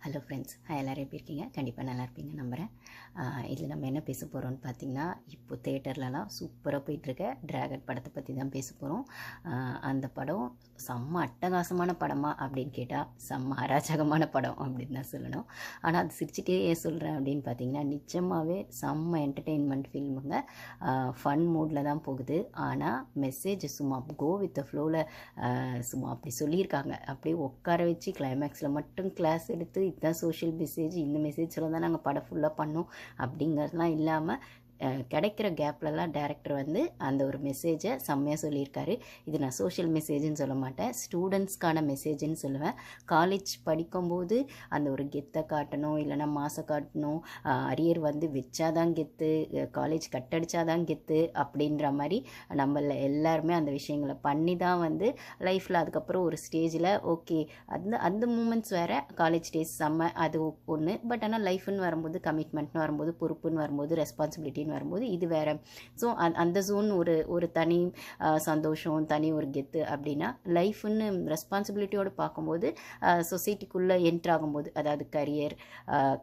Hello friends, எல்லோரும் எப்படி இருக்கீங்க? கண்டிப்பாக நல்லா இருப்பீங்க நம்புகிறேன். இதில் நம்ம என்ன பேச போகிறோம்னு பார்த்திங்கன்னா, இப்போ தேட்டர்லலாம் சூப்பராக போயிட்டுருக்க டிராகன் படத்தை பற்றி தான் பேச போகிறோம். அந்த படம் செம்ம அட்டகாசமான படமா அப்படின்னு கேட்டால் செம்ம அராஜகமான படம் அப்படின்னு தான் சொல்லணும். ஆனால் அது சிரிச்சிட்டே ஏன் சொல்கிறேன் அப்படின்னு பார்த்தீங்கன்னா, நிஜமாகவே செம்ம என்டர்டெயின்மெண்ட் ஃபில்முங்க. ஃபன் மூடில் தான் போகுது. ஆனால் மெசேஜ் சும்மா கோ வித் த ஃப்ளோவில் சும்மா அப்படி சொல்லியிருக்காங்க. அப்படியே உட்கார வச்சு கிளைமேக்ஸில் மட்டும் கிளாஸ் எடுத்து இதுதான் சோஷியல் மெசேஜ், இந்த மெசேஜில் தான் நாங்கள் படம் ஃபுல்லாக பண்ணோம் அப்படிங்கிறதுலாம் இல்லாமல் கிடைக்கிற கேப்லலாம் டேரக்டர் வந்து அந்த ஒரு மெசேஜை செம்மையாக சொல்லியிருக்காரு. இது நான் சோஷியல் மெசேஜ்னு சொல்ல மாட்டேன், ஸ்டூடெண்ட்ஸ்க்கான மெசேஜ்னு சொல்லுவேன். காலேஜ் படிக்கும்போது அந்த ஒரு கெத்தை காட்டணும், இல்லைனா மாசை காட்டணும், அரியர் வந்து வச்சாதான் கெத்து, காலேஜ் கட்டடிச்சாதான் கெத்து அப்படின்ற மாதிரி நம்மள எல்லாருமே அந்த விஷயங்களை பண்ணி தான் வந்து லைஃப்பில் அதுக்கப்புறம் ஒரு ஸ்டேஜில் ஓகே அந்த அந்த மூமெண்ட்ஸ் வேறு. காலேஜ் டேஸ் செம்ம, அது ஒன்று. பட் ஆனால் லைஃப்னு வரும்போது, கமிட்மெண்ட்னு வரும்போது, பொறுப்புன்னு வரும்போது, ரெஸ்பான்சிபிலிட்டின்னு வரும்போது இது வேறு. ஸோ அந்த ஜோன் ஒரு தனி சந்தோஷம், தனி ஒரு கெத்து. அப்படின்னா லைஃப்னு ரெஸ்பான்சிபிலிட்டியோடு பார்க்கும்போது சொசைட்டிக்குள்ளே என்ட்ராகும்போது, அதாவது கரியர்,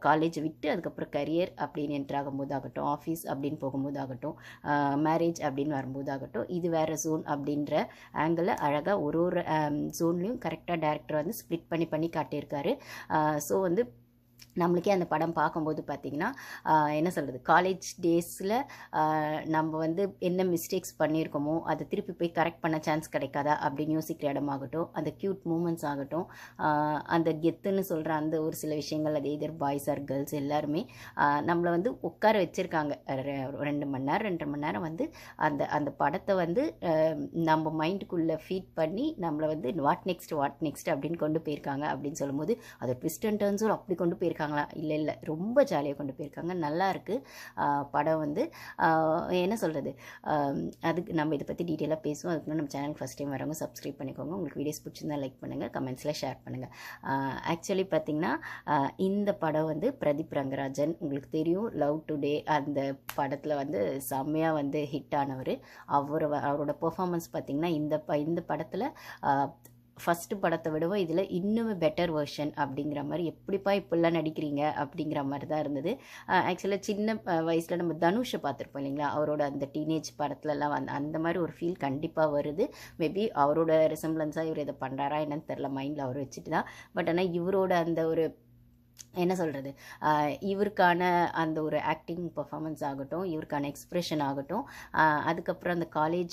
காலேஜ் விட்டு அதுக்கப்புறம் கரியர் அப்படின்னு என்ட்ராகும்போது ஆகட்டும், ஆஃபீஸ் அப்படின்னு போகும்போது ஆகட்டும், மேரேஜ் அப்படின்னு வரும்போது ஆகட்டும், இது வேறு ஜோன் அப்படின்ற ஆங்கிளில் அழகாக ஒரு ஜோன்லேயும் கரெக்டாக டேரக்டர் வந்து ஸ்ப்ளிட் பண்ணி காட்டியிருக்காரு. ஸோ வந்து நம்மளுக்கே அந்த படம் பார்க்கும்போது பார்த்திங்கன்னா என்ன சொல்கிறது, காலேஜ் டேஸில் நம்ம வந்து என்ன மிஸ்டேக்ஸ் பண்ணியிருக்கோமோ அதை திருப்பி போய் கரெக்ட் பண்ண சான்ஸ் கிடைக்காதா அப்படின்னு யோசிக்கிற இடமாகட்டும், அந்த க்யூட் மூமெண்ட்ஸ் ஆகட்டும், அந்த கெத்துன்னு சொல்கிற அந்த ஒரு சில விஷயங்கள், அது எதர் பாய்ஸ் ஆர் கேர்ள்ஸ் எல்லாருமே நம்மளை வந்து உட்கார வச்சுருக்காங்க. 2 மணி நேரம் 2.5 மணி நேரம் வந்து அந்த படத்தை வந்து நம்ம மைண்டுக்குள்ளே ஃபீட் பண்ணி நம்மளை வந்து வாட் நெக்ஸ்ட் அப்படின்னு கொண்டு போயிருக்காங்க. அப்படின்னு சொல்லும்போது அதை ட்விஸ்ட் அண்ட் டர்ன்ஸும் அப்படி கொண்டு போயிருக்காங்களா? இல்லை, ரொம்ப ஜாலியாக கொண்டு போயிருக்காங்க. நல்லா இருக்குது படம் வந்து. என்ன சொல்கிறது, அதுக்கு நம்ம இதை பற்றி டீட்டெயிலாக பேசுவோம். அதுக்கு நம்ம சேனலுக்கு ஃபஸ்ட் டைம் வரவங்க சப்ஸ்கிரைப் பண்ணிக்கோங்க. உங்களுக்கு வீடியோஸ் பிடிச்சிருந்தா லைக் பண்ணுங்கள், கமெண்ட்ஸில் ஷேர் பண்ணுங்கள். ஆக்சுவலி பார்த்திங்கன்னா இந்த படம் வந்து பிரதீப் ரங்கராஜன், உங்களுக்கு தெரியும், லவ் டுடே அந்த படத்தில் வந்து செம்மையாக வந்து ஹிட் ஆனவர். அவரோட பெர்ஃபார்மன்ஸ் பார்த்திங்கன்னா இந்த படத்தில் ஃபஸ்ட்டு படத்தை விடவும் இதில் இன்னும் பெட்டர் வெர்ஷன் அப்படிங்கிற மாதிரி, எப்படிப்பா இப்படிலாம் நடிக்கிறீங்க அப்படிங்கிற மாதிரி தான் இருந்தது. ஆக்சுவலாக சின்ன வயசில் நம்ம தனுஷை பார்த்துருப்போம் இல்லைங்களா, அவரோட அந்த டீனேஜ் படத்துலலாம் அந்த மாதிரி ஒரு ஃபீல் கண்டிப்பாக வருது. மேபி அவரோட ரிசம்பிளன்ஸாக இவர் இதை பண்ணுறாரா என்னன்னு தெரில, மைண்டில் அவர் வச்சுட்டு தான். பட் ஆனால் இவரோட அந்த ஒரு என்ன சொல்கிறது, இவருக்கான அந்த ஒரு ஆக்டிங் பர்ஃபார்மன்ஸ் ஆகட்டும், இவருக்கான எக்ஸ்ப்ரெஷன் ஆகட்டும், அதுக்கப்புறம் அந்த காலேஜ்